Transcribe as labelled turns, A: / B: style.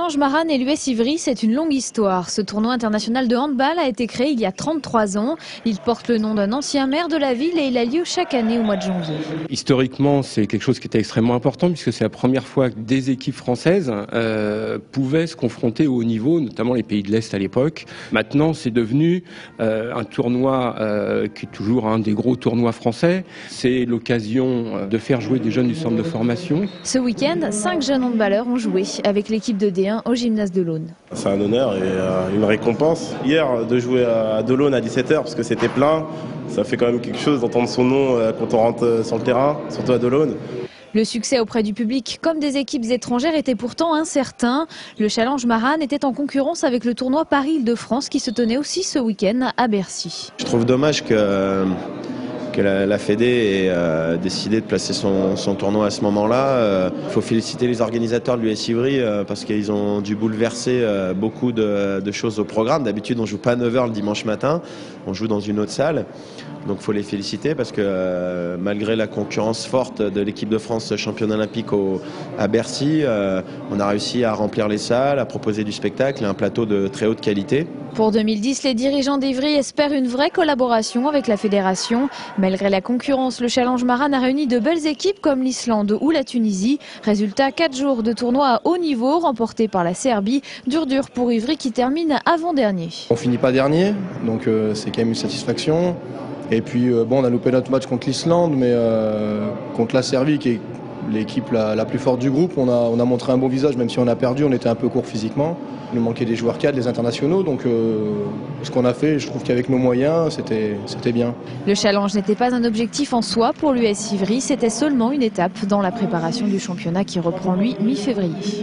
A: Challenge Maran et l'US Ivry, c'est une longue histoire. Ce tournoi international de handball a été créé il y a 33 ans. Il porte le nom d'un ancien maire de la ville et il a lieu chaque année au mois de janvier.
B: Historiquement, c'est quelque chose qui était extrêmement important puisque c'est la première fois que des équipes françaises pouvaient se confronter au haut niveau, notamment les pays de l'Est à l'époque. Maintenant, c'est devenu un tournoi qui est toujours un des gros tournois français. C'est l'occasion de faire jouer des jeunes du centre de formation.
A: Ce week-end, 5 jeunes handballeurs ont joué avec l'équipe de D1 au gymnase de l'Aune.
C: C'est un honneur et une récompense. Hier, de jouer à Delaune à 17h parce que c'était plein, ça fait quand même quelque chose d'entendre son nom quand on rentre sur le terrain, surtout à Delaune.
A: Le succès auprès du public comme des équipes étrangères était pourtant incertain. Le Challenge Maran était en concurrence avec le tournoi Paris-Île-de-France qui se tenait aussi ce week-end à Bercy.
D: Je trouve dommage que la Fédé ait décidé de placer son tournoi à ce moment-là. Il faut féliciter les organisateurs de l'US Ivry parce qu'ils ont dû bouleverser beaucoup de choses au programme. D'habitude, on ne joue pas à 9h le dimanche matin, on joue dans une autre salle. Donc il faut les féliciter parce que malgré la concurrence forte de l'équipe de France championne olympique à Bercy, on a réussi à remplir les salles, à proposer du spectacle et un plateau de très haute qualité.
A: Pour 2010, les dirigeants d'Ivry espèrent une vraie collaboration avec la fédération. Malgré la concurrence, le Challenge Maran a réuni de belles équipes comme l'Islande ou la Tunisie. Résultat, 4 jours de tournoi à haut niveau remportés par la Serbie. Dur pour Ivry qui termine avant-dernier.
E: On finit pas dernier, donc c'est quand même une satisfaction. Et puis on a loupé notre match contre l'Islande, mais contre la Serbie qui est l'équipe la plus forte du groupe, on a montré un bon visage, même si on a perdu, on était un peu court physiquement. Il nous manquait des joueurs cadres, des internationaux, donc ce qu'on a fait, je trouve qu'avec nos moyens, c'était bien.
A: Le challenge n'était pas un objectif en soi pour l'US Ivry, c'était seulement une étape dans la préparation du championnat qui reprend lui mi-février.